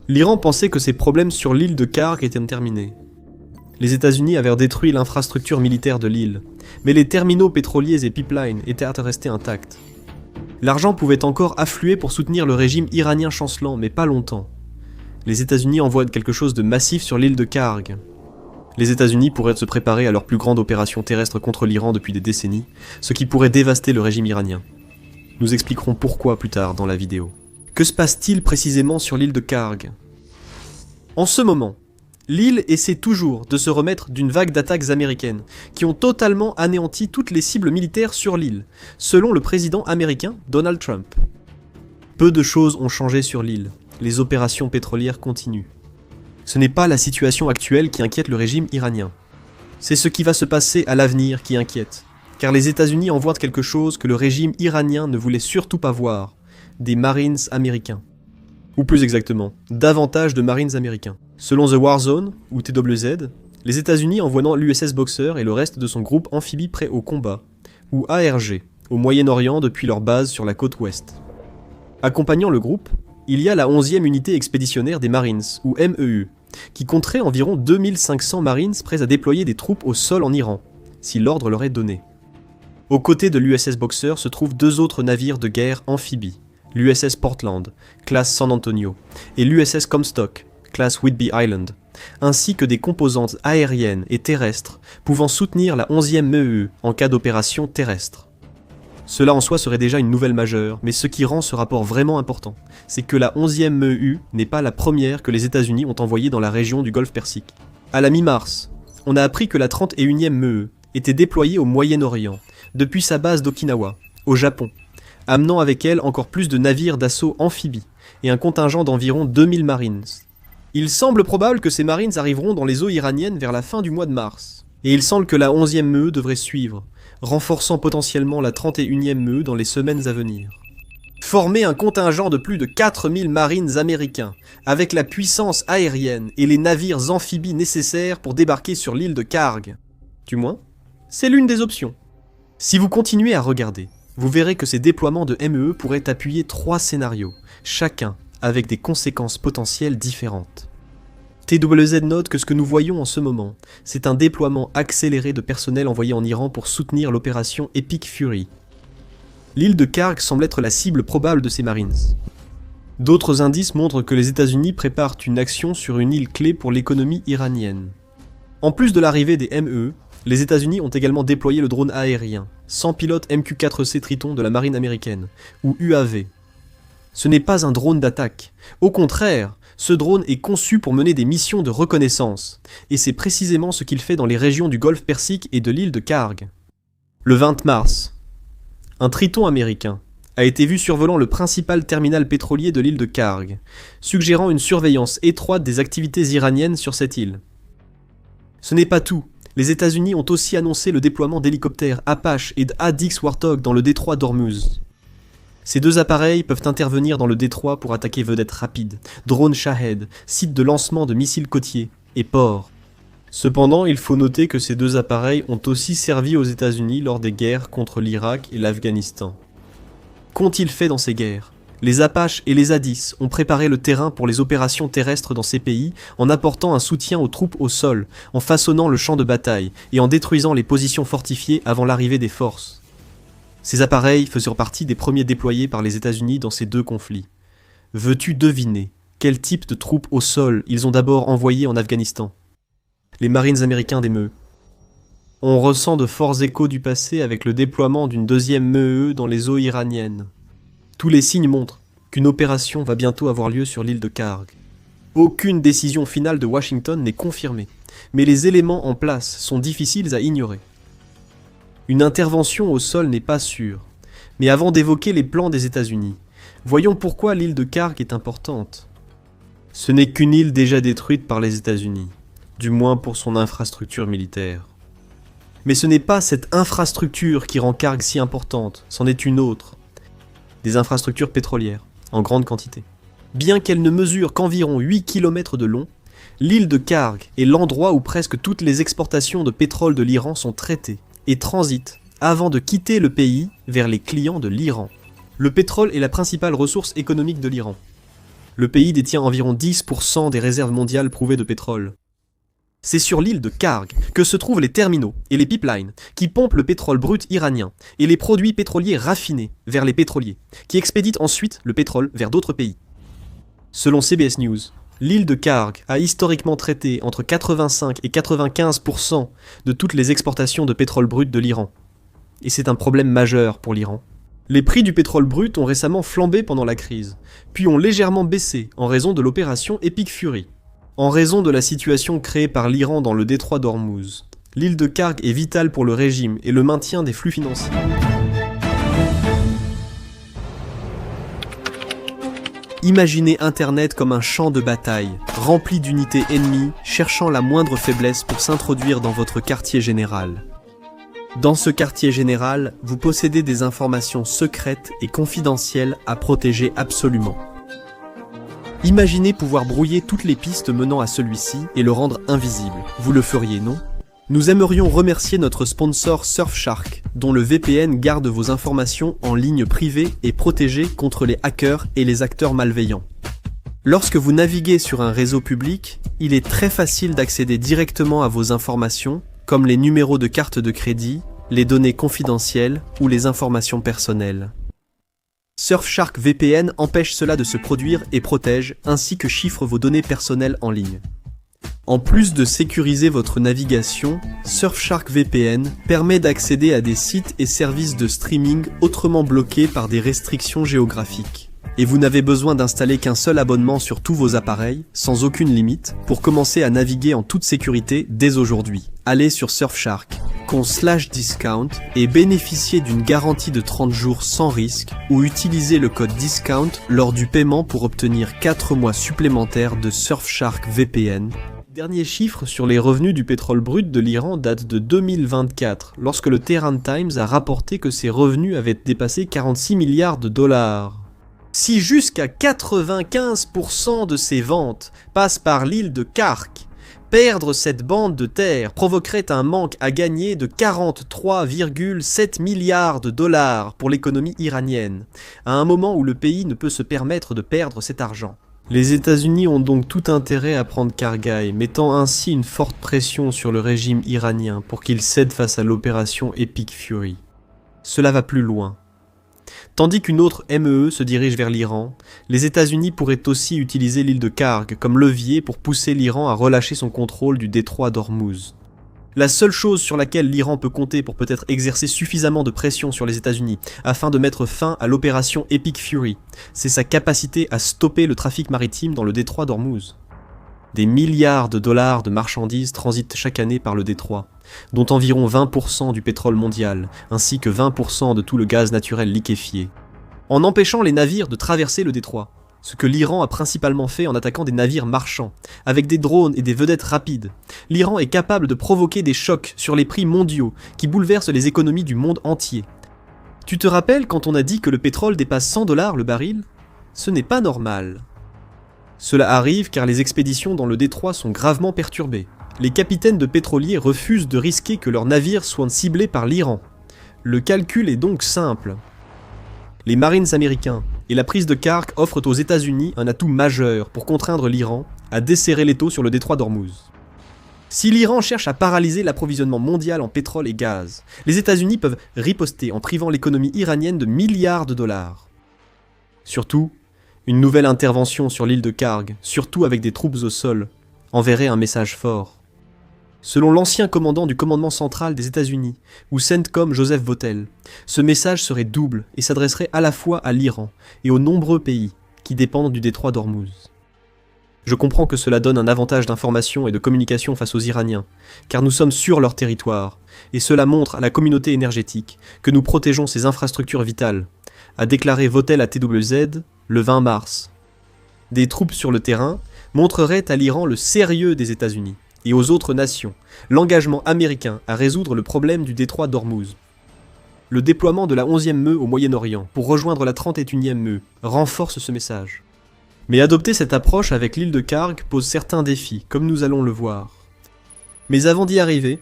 L'Iran pensait que ses problèmes sur l'île de Karg étaient terminés. Les États-Unis avaient détruit l'infrastructure militaire de l'île, mais les terminaux pétroliers et pipelines étaient restés intacts. L'argent pouvait encore affluer pour soutenir le régime iranien chancelant, mais pas longtemps. Les États-Unis envoient quelque chose de massif sur l'île de Karg. Les États-Unis pourraient se préparer à leur plus grande opération terrestre contre l'Iran depuis des décennies, ce qui pourrait dévaster le régime iranien. Nous expliquerons pourquoi plus tard dans la vidéo. Que se passe-t-il précisément sur l'île de Karg? En ce moment, l'île essaie toujours de se remettre d'une vague d'attaques américaines, qui ont totalement anéanti toutes les cibles militaires sur l'île, selon le président américain Donald Trump. Peu de choses ont changé sur l'île, les opérations pétrolières continuent. Ce n'est pas la situation actuelle qui inquiète le régime iranien. C'est ce qui va se passer à l'avenir qui inquiète, car les États-Unis envoient quelque chose que le régime iranien ne voulait surtout pas voir, des Marines américains. Ou plus exactement, davantage de Marines américains. Selon The War Zone, ou TWZ, les États-Unis envoient l'USS Boxer et le reste de son groupe amphibie prêt au combat, ou ARG, au Moyen-Orient depuis leur base sur la côte ouest. Accompagnant le groupe, il y a la 11e unité expéditionnaire des Marines, ou MEU, qui compterait environ 2500 Marines prêts à déployer des troupes au sol en Iran, si l'ordre leur est donné. Aux côtés de l'USS Boxer se trouvent deux autres navires de guerre amphibies, l'USS Portland, classe San Antonio, et l'USS Comstock, classe Whidbey Island, ainsi que des composantes aériennes et terrestres pouvant soutenir la 11e MEU en cas d'opération terrestre. Cela en soi serait déjà une nouvelle majeure, mais ce qui rend ce rapport vraiment important, c'est que la 11e MEU n'est pas la première que les États-Unis ont envoyée dans la région du Golfe Persique. À la mi-mars, on a appris que la 31e MEU était déployée au Moyen-Orient, depuis sa base d'Okinawa, au Japon, amenant avec elle encore plus de navires d'assaut amphibies et un contingent d'environ 2000 Marines. Il semble probable que ces Marines arriveront dans les eaux iraniennes vers la fin du mois de mars, et il semble que la 11e MEU devrait suivre, renforçant potentiellement la 31e MEU dans les semaines à venir. Former un contingent de plus de 4000 Marines américains, avec la puissance aérienne et les navires amphibies nécessaires pour débarquer sur l'île de Karg. Du moins, c'est l'une des options. Si vous continuez à regarder, vous verrez que ces déploiements de MEU pourraient appuyer 3 scénarios, chacun avec des conséquences potentielles différentes. TWZ note que ce que nous voyons en ce moment, c'est un déploiement accéléré de personnel envoyé en Iran pour soutenir l'opération Epic Fury. L'île de Karg semble être la cible probable de ces Marines. D'autres indices montrent que les États-Unis préparent une action sur une île clé pour l'économie iranienne. En plus de l'arrivée des MEU, les États-Unis ont également déployé le drone aérien, sans pilote MQ-4C Triton de la marine américaine, ou UAV. Ce n'est pas un drone d'attaque. Au contraire, ce drone est conçu pour mener des missions de reconnaissance, et c'est précisément ce qu'il fait dans les régions du Golfe Persique et de l'île de Karg. Le 20 mars, un Triton américain a été vu survolant le principal terminal pétrolier de l'île de Karg, suggérant une surveillance étroite des activités iraniennes sur cette île. Ce n'est pas tout. Les États-Unis ont aussi annoncé le déploiement d'hélicoptères Apache et d'A-10 Warthog dans le détroit d'Ormuz. Ces deux appareils peuvent intervenir dans le détroit pour attaquer vedettes rapides, drones Shahed, sites de lancement de missiles côtiers et ports. Cependant, il faut noter que ces deux appareils ont aussi servi aux États-Unis lors des guerres contre l'Irak et l'Afghanistan. Qu'ont-ils fait dans ces guerres? Les Apaches et les A-10 ont préparé le terrain pour les opérations terrestres dans ces pays en apportant un soutien aux troupes au sol, en façonnant le champ de bataille et en détruisant les positions fortifiées avant l'arrivée des forces. Ces appareils faisaient partie des premiers déployés par les États-Unis dans ces deux conflits. Veux-tu deviner quel type de troupes au sol ils ont d'abord envoyé en Afghanistan? Les Marines américains des MEU. On ressent de forts échos du passé avec le déploiement d'une deuxième MEU dans les eaux iraniennes. Tous les signes montrent qu'une opération va bientôt avoir lieu sur l'île de Karg. Aucune décision finale de Washington n'est confirmée, mais les éléments en place sont difficiles à ignorer. Une intervention au sol n'est pas sûre, mais avant d'évoquer les plans des États-Unis, voyons pourquoi l'île de Karg est importante. Ce n'est qu'une île déjà détruite par les États-Unis, du moins pour son infrastructure militaire. Mais ce n'est pas cette infrastructure qui rend Karg si importante, c'en est une autre. Des infrastructures pétrolières, en grande quantité. Bien qu'elle ne mesure qu'environ 8 km de long, l'île de Karg est l'endroit où presque toutes les exportations de pétrole de l'Iran sont traitées et transitent avant de quitter le pays vers les clients de l'Iran. Le pétrole est la principale ressource économique de l'Iran. Le pays détient environ 10% des réserves mondiales prouvées de pétrole. C'est sur l'île de Karg que se trouvent les terminaux et les pipelines qui pompent le pétrole brut iranien et les produits pétroliers raffinés vers les pétroliers, qui expéditent ensuite le pétrole vers d'autres pays. Selon CBS News, l'île de Karg a historiquement traité entre 85 et 95% de toutes les exportations de pétrole brut de l'Iran. Et c'est un problème majeur pour l'Iran. Les prix du pétrole brut ont récemment flambé pendant la crise, puis ont légèrement baissé en raison de l'opération Epic Fury. En raison de la situation créée par l'Iran dans le détroit d'Ormuz, l'île de Karg est vitale pour le régime et le maintien des flux financiers. Imaginez Internet comme un champ de bataille, rempli d'unités ennemies cherchant la moindre faiblesse pour s'introduire dans votre quartier général. Dans ce quartier général, vous possédez des informations secrètes et confidentielles à protéger absolument. Imaginez pouvoir brouiller toutes les pistes menant à celui-ci et le rendre invisible. Vous le feriez, non ? Nous aimerions remercier notre sponsor Surfshark, dont le VPN garde vos informations en ligne privée et protégée contre les hackers et les acteurs malveillants. Lorsque vous naviguez sur un réseau public, il est très facile d'accéder directement à vos informations, comme les numéros de carte de crédit, les données confidentielles ou les informations personnelles. Surfshark VPN empêche cela de se produire et protège, ainsi que chiffre vos données personnelles en ligne. En plus de sécuriser votre navigation, Surfshark VPN permet d'accéder à des sites et services de streaming autrement bloqués par des restrictions géographiques. Et vous n'avez besoin d'installer qu'un seul abonnement sur tous vos appareils, sans aucune limite, pour commencer à naviguer en toute sécurité dès aujourd'hui. Allez sur surfshark.com/discount et bénéficiez d'une garantie de 30 jours sans risque ou utilisez le code DISCOUNT lors du paiement pour obtenir 4 mois supplémentaires de Surfshark VPN. Dernier chiffre sur les revenus du pétrole brut de l'Iran date de 2024, lorsque le Tehran Times a rapporté que ses revenus avaient dépassé 46 milliards de dollars. Si jusqu'à 95% de ces ventes passent par l'île de Karg, perdre cette bande de terre provoquerait un manque à gagner de 43,7 milliards de dollars pour l'économie iranienne, à un moment où le pays ne peut se permettre de perdre cet argent. Les États-Unis ont donc tout intérêt à prendre Kargaï, mettant ainsi une forte pression sur le régime iranien pour qu'il cède face à l'opération Epic Fury. Cela va plus loin. Tandis qu'une autre MEE se dirige vers l'Iran, les États-Unis pourraient aussi utiliser l'île de Karg comme levier pour pousser l'Iran à relâcher son contrôle du détroit d'Ormuz. La seule chose sur laquelle l'Iran peut compter pour peut-être exercer suffisamment de pression sur les États-Unis afin de mettre fin à l'opération Epic Fury, c'est sa capacité à stopper le trafic maritime dans le détroit d'Ormuz. Des milliards de dollars de marchandises transitent chaque année par le détroit, dont environ 20% du pétrole mondial, ainsi que 20% de tout le gaz naturel liquéfié. En empêchant les navires de traverser le détroit, ce que l'Iran a principalement fait en attaquant des navires marchands, avec des drones et des vedettes rapides, l'Iran est capable de provoquer des chocs sur les prix mondiaux qui bouleversent les économies du monde entier. Tu te rappelles quand on a dit que le pétrole dépasse 100 $ le baril ? Ce n'est pas normal. Cela arrive car les expéditions dans le détroit sont gravement perturbées. Les capitaines de pétroliers refusent de risquer que leurs navires soient ciblés par l'Iran. Le calcul est donc simple. Les Marines américains et la prise de Karg offrent aux États-Unis un atout majeur pour contraindre l'Iran à desserrer l'étau sur le détroit d'Ormuz. Si l'Iran cherche à paralyser l'approvisionnement mondial en pétrole et gaz, les États-Unis peuvent riposter en privant l'économie iranienne de milliards de dollars. Surtout, une nouvelle intervention sur l'île de Karg, surtout avec des troupes au sol, enverrait un message fort. Selon l'ancien commandant du commandement central des États-Unis, ou CENTCOM Joseph Votel, ce message serait double et s'adresserait à la fois à l'Iran et aux nombreux pays qui dépendent du détroit d'Ormuz. Je comprends que cela donne un avantage d'information et de communication face aux Iraniens, car nous sommes sur leur territoire, et cela montre à la communauté énergétique que nous protégeons ces infrastructures vitales, a déclaré Votel à TWZ le 20 mars. Des troupes sur le terrain montreraient à l'Iran le sérieux des États-Unis et aux autres nations l'engagement américain à résoudre le problème du détroit d'Ormuz. Le déploiement de la 11e MEU au Moyen-Orient pour rejoindre la 31e MEU renforce ce message. Mais adopter cette approche avec l'île de Karg pose certains défis, comme nous allons le voir. Mais avant d'y arriver,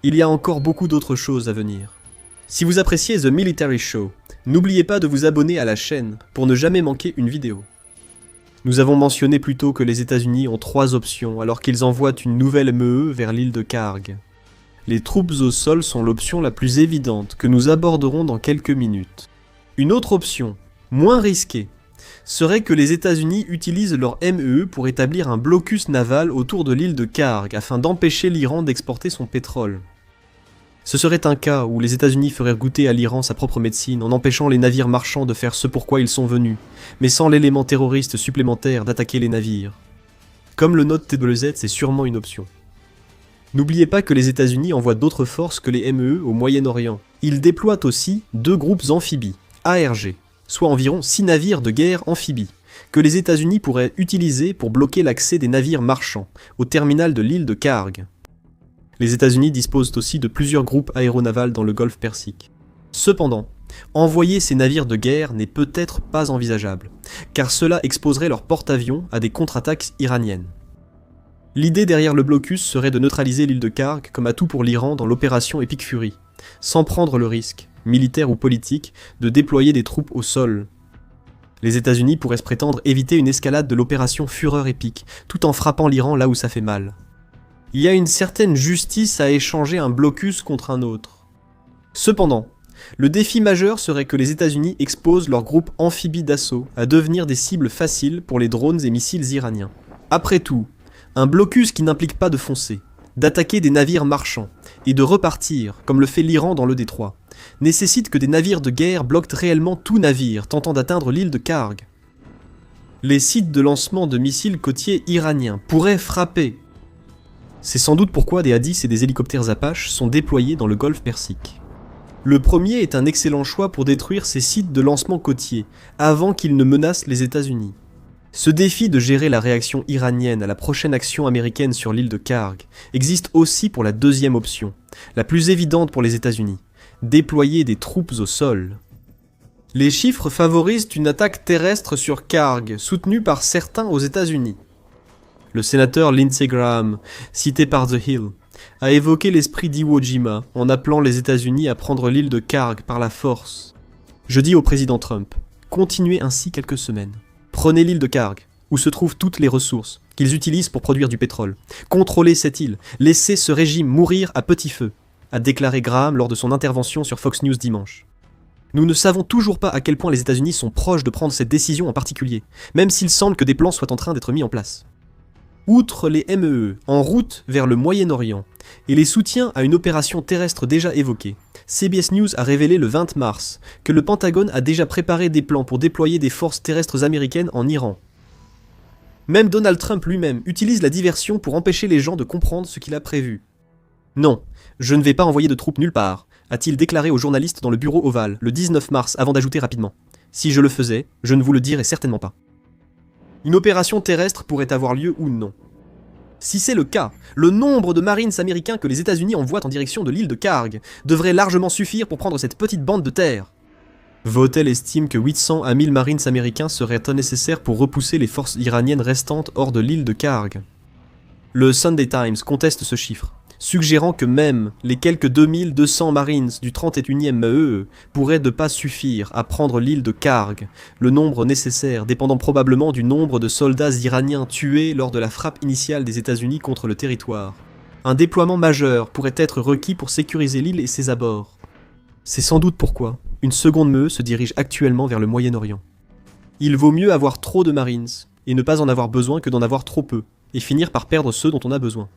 il y a encore beaucoup d'autres choses à venir. Si vous appréciez The Military Show, n'oubliez pas de vous abonner à la chaîne pour ne jamais manquer une vidéo. Nous avons mentionné plus tôt que les États-Unis ont 3 options alors qu'ils envoient une nouvelle MEE vers l'île de Kharg. Les troupes au sol sont l'option la plus évidente que nous aborderons dans quelques minutes. Une autre option, moins risquée, serait que les États-Unis utilisent leur MEE pour établir un blocus naval autour de l'île de Kharg afin d'empêcher l'Iran d'exporter son pétrole. Ce serait un cas où les États-Unis feraient goûter à l'Iran sa propre médecine en empêchant les navires marchands de faire ce pourquoi ils sont venus, mais sans l'élément terroriste supplémentaire d'attaquer les navires. Comme le note TWZ, c'est sûrement une option. N'oubliez pas que les États-Unis envoient d'autres forces que les MEE au Moyen-Orient. Ils déploient aussi 2 groupes amphibies, ARG, soit environ 6 navires de guerre amphibies, que les États-Unis pourraient utiliser pour bloquer l'accès des navires marchands au terminal de l'île de Kharg. Les États-Unis disposent aussi de plusieurs groupes aéronavals dans le golfe Persique. Cependant, envoyer ces navires de guerre n'est peut-être pas envisageable, car cela exposerait leurs porte-avions à des contre-attaques iraniennes. L'idée derrière le blocus serait de neutraliser l'île de Kharg comme atout pour l'Iran dans l'opération Epic Fury, sans prendre le risque, militaire ou politique, de déployer des troupes au sol. Les États-Unis pourraient se prétendre éviter une escalade de l'opération Fureur épique, tout en frappant l'Iran là où ça fait mal. Il y a une certaine justice à échanger un blocus contre un autre. Cependant, le défi majeur serait que les États-Unis exposent leurs groupes amphibies d'assaut à devenir des cibles faciles pour les drones et missiles iraniens. Après tout, un blocus qui n'implique pas de foncer, d'attaquer des navires marchands et de repartir, comme le fait l'Iran dans le détroit, nécessite que des navires de guerre bloquent réellement tout navire tentant d'atteindre l'île de Kharg. Les sites de lancement de missiles côtiers iraniens pourraient frapper. C'est sans doute pourquoi des A-10 et des hélicoptères Apache sont déployés dans le golfe Persique. Le premier est un excellent choix pour détruire ces sites de lancement côtiers, avant qu'ils ne menacent les États-Unis. Ce défi de gérer la réaction iranienne à la prochaine action américaine sur l'île de Kharg existe aussi pour la deuxième option, la plus évidente pour les États-Unis, déployer des troupes au sol. Les chiffres favorisent une attaque terrestre sur Kharg, soutenue par certains aux États-Unis. Le sénateur Lindsey Graham, cité par The Hill, a évoqué l'esprit d'Iwo Jima en appelant les États-Unis à prendre l'île de Kharg par la force. Je dis au président Trump, continuez ainsi quelques semaines. Prenez l'île de Kharg, où se trouvent toutes les ressources qu'ils utilisent pour produire du pétrole. Contrôlez cette île, laissez ce régime mourir à petit feu, a déclaré Graham lors de son intervention sur Fox News dimanche. Nous ne savons toujours pas à quel point les États-Unis sont proches de prendre cette décision en particulier, même s'il semble que des plans soient en train d'être mis en place. Outre les MEE en route vers le Moyen-Orient et les soutiens à une opération terrestre déjà évoquée, CBS News a révélé le 20 mars que le Pentagone a déjà préparé des plans pour déployer des forces terrestres américaines en Iran. Même Donald Trump lui-même utilise la diversion pour empêcher les gens de comprendre ce qu'il a prévu. Non, je ne vais pas envoyer de troupes nulle part, a-t-il déclaré aux journalistes dans le bureau ovale le 19 mars avant d'ajouter rapidement. Si je le faisais, je ne vous le dirais certainement pas. Une opération terrestre pourrait avoir lieu ou non. Si c'est le cas, le nombre de Marines américains que les États-Unis envoient en direction de l'île de Kharg devrait largement suffire pour prendre cette petite bande de terre. Votel estime que 800 à 1000 Marines américains seraient nécessaires pour repousser les forces iraniennes restantes hors de l'île de Kharg. Le Sunday Times conteste ce chiffre, suggérant que même les quelques 2200 Marines du 31e MEE pourraient ne pas suffire à prendre l'île de Kharg, le nombre nécessaire dépendant probablement du nombre de soldats iraniens tués lors de la frappe initiale des États-Unis contre le territoire. Un déploiement majeur pourrait être requis pour sécuriser l'île et ses abords. C'est sans doute pourquoi une seconde MEE se dirige actuellement vers le Moyen-Orient. Il vaut mieux avoir trop de Marines, et ne pas en avoir besoin que d'en avoir trop peu, et finir par perdre ceux dont on a besoin.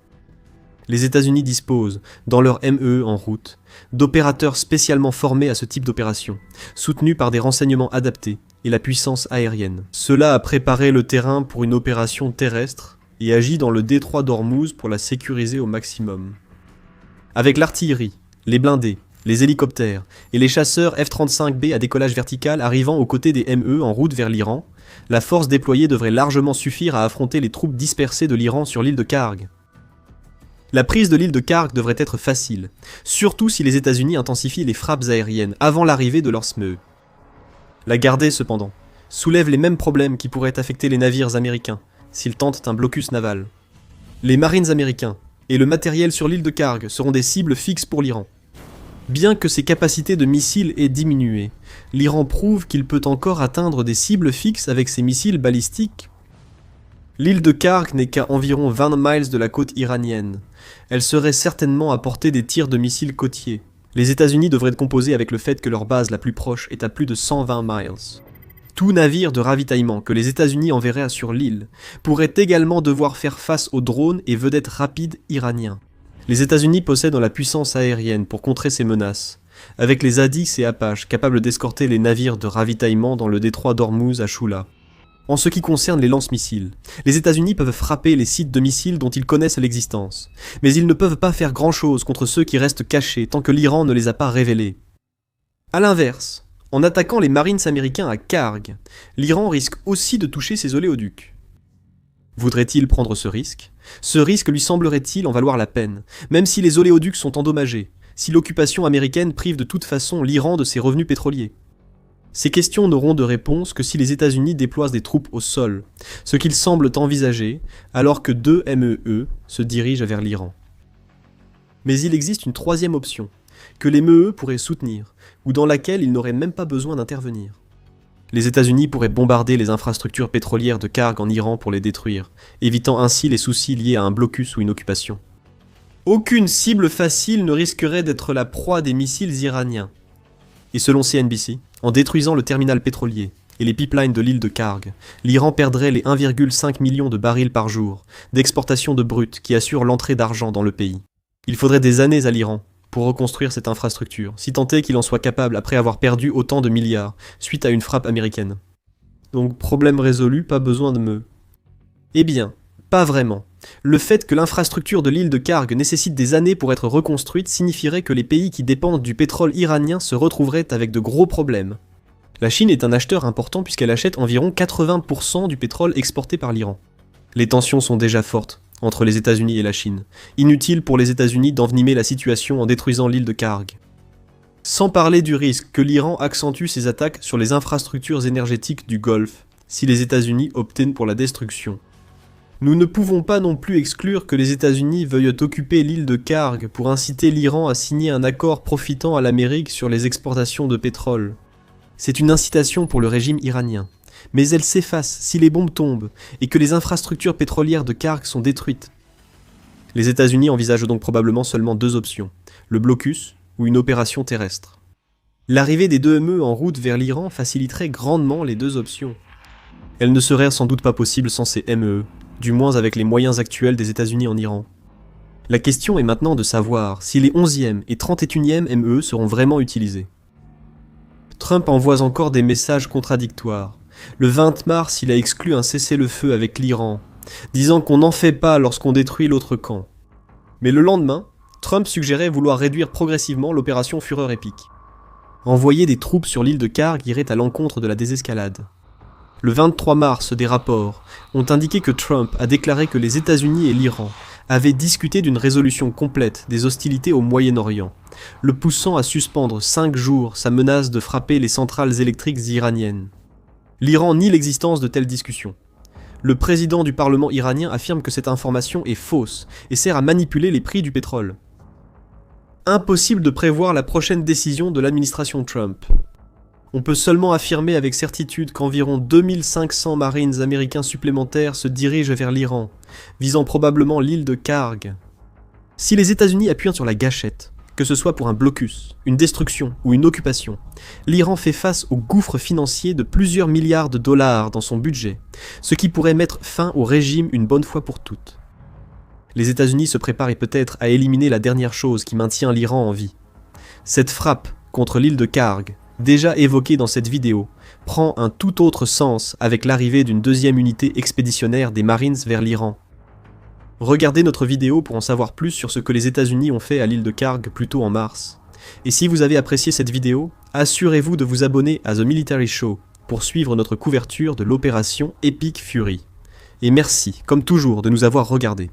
Les États-Unis disposent, dans leur MEE en route, d'opérateurs spécialement formés à ce type d'opération, soutenus par des renseignements adaptés et la puissance aérienne. Cela a préparé le terrain pour une opération terrestre et agit dans le détroit d'Ormuz pour la sécuriser au maximum. Avec l'artillerie, les blindés, les hélicoptères et les chasseurs F-35B à décollage vertical arrivant aux côtés des MEE en route vers l'Iran, la force déployée devrait largement suffire à affronter les troupes dispersées de l'Iran sur l'île de Kharg. La prise de l'île de Kharg devrait être facile, surtout si les États-Unis intensifient les frappes aériennes avant l'arrivée de leurs MEE. La garder, cependant, soulève les mêmes problèmes qui pourraient affecter les navires américains s'ils tentent un blocus naval. Les Marines américains et le matériel sur l'île de Kharg seront des cibles fixes pour l'Iran. Bien que ses capacités de missiles aient diminué, l'Iran prouve qu'il peut encore atteindre des cibles fixes avec ses missiles balistiques L'île de Karg n'est qu'à environ 20 miles de la côte iranienne. Elle serait certainement à portée des tirs de missiles côtiers. Les États-Unis devraient être composés avec le fait que leur base la plus proche est à plus de 120 miles. Tout navire de ravitaillement que les États-Unis enverraient sur l'île pourrait également devoir faire face aux drones et vedettes rapides iraniens. Les États-Unis possèdent la puissance aérienne pour contrer ces menaces, avec les Addix et Apache capables d'escorter les navires de ravitaillement dans le détroit d'Ormuz à Shula. En ce qui concerne les lance-missiles, les États-Unis peuvent frapper les sites de missiles dont ils connaissent l'existence, mais ils ne peuvent pas faire grand-chose contre ceux qui restent cachés tant que l'Iran ne les a pas révélés. A l'inverse, en attaquant les Marines américains à Karg, l'Iran risque aussi de toucher ses oléoducs. Voudrait-il prendre ce risque ? Ce risque lui semblerait-il en valoir la peine, même si les oléoducs sont endommagés, si l'occupation américaine prive de toute façon l'Iran de ses revenus pétroliers ? Ces questions n'auront de réponse que si les États-Unis déploient des troupes au sol, ce qu'ils semblent envisager alors que 2 MEE se dirigent vers l'Iran. Mais il existe une troisième option, que les MEE pourraient soutenir, ou dans laquelle ils n'auraient même pas besoin d'intervenir. Les États-Unis pourraient bombarder les infrastructures pétrolières de Karg en Iran pour les détruire, évitant ainsi les soucis liés à un blocus ou une occupation. Aucune cible facile ne risquerait d'être la proie des missiles iraniens. Et selon CNBC, en détruisant le terminal pétrolier et les pipelines de l'île de Karg, l'Iran perdrait les 1,5 million de barils par jour d'exportation de brut qui assurent l'entrée d'argent dans le pays. Il faudrait des années à l'Iran pour reconstruire cette infrastructure, si tant est qu'il en soit capable après avoir perdu autant de milliards suite à une frappe américaine. Donc problème résolu, pas besoin de me... Eh bien, pas vraiment. Le fait que l'infrastructure de l'île de Karg nécessite des années pour être reconstruite signifierait que les pays qui dépendent du pétrole iranien se retrouveraient avec de gros problèmes. La Chine est un acheteur important puisqu'elle achète environ 80% du pétrole exporté par l'Iran. Les tensions sont déjà fortes entre les États-Unis et la Chine. Inutile pour les États-Unis d'envenimer la situation en détruisant l'île de Karg. Sans parler du risque que l'Iran accentue ses attaques sur les infrastructures énergétiques du Golfe, si les États-Unis optent pour la destruction. Nous ne pouvons pas non plus exclure que les États-Unis veuillent occuper l'île de Karg pour inciter l'Iran à signer un accord profitant à l'Amérique sur les exportations de pétrole. C'est une incitation pour le régime iranien, mais elle s'efface si les bombes tombent et que les infrastructures pétrolières de Karg sont détruites. Les États-Unis envisagent donc probablement seulement 2 options, le blocus ou une opération terrestre. L'arrivée des 2 ME en route vers l'Iran faciliterait grandement les 2 options. Elle ne serait sans doute pas possible sans ces ME, du moins avec les moyens actuels des États-Unis en Iran. La question est maintenant de savoir si les 11e et 31e ME seront vraiment utilisés. Trump envoie encore des messages contradictoires. Le 20 mars, il a exclu un cessez-le-feu avec l'Iran, disant qu'on n'en fait pas lorsqu'on détruit l'autre camp. Mais le lendemain, Trump suggérait vouloir réduire progressivement l'opération Fureur épique. Envoyer des troupes sur l'île de Karg irait à l'encontre de la désescalade. Le 23 mars, des rapports ont indiqué que Trump a déclaré que les États-Unis et l'Iran avaient discuté d'une résolution complète des hostilités au Moyen-Orient, le poussant à suspendre 5 jours sa menace de frapper les centrales électriques iraniennes. L'Iran nie l'existence de telles discussions. Le président du Parlement iranien affirme que cette information est fausse et sert à manipuler les prix du pétrole. Impossible de prévoir la prochaine décision de l'administration Trump. On peut seulement affirmer avec certitude qu'environ 2500 Marines américains supplémentaires se dirigent vers l'Iran, visant probablement l'île de Karg. Si les États-Unis appuient sur la gâchette, que ce soit pour un blocus, une destruction ou une occupation, l'Iran fait face au gouffre financier de plusieurs milliards de dollars dans son budget, ce qui pourrait mettre fin au régime une bonne fois pour toutes. Les États-Unis se préparent peut-être à éliminer la dernière chose qui maintient l'Iran en vie. Cette frappe contre l'île de Karg, déjà évoquée dans cette vidéo, prend un tout autre sens avec l'arrivée d'une 2e unité expéditionnaire des Marines vers l'Iran. Regardez notre vidéo pour en savoir plus sur ce que les États-Unis ont fait à l'île de Karg plus tôt en mars. Et si vous avez apprécié cette vidéo, assurez-vous de vous abonner à The Military Show pour suivre notre couverture de l'opération Epic Fury. Et merci, comme toujours, de nous avoir regardés.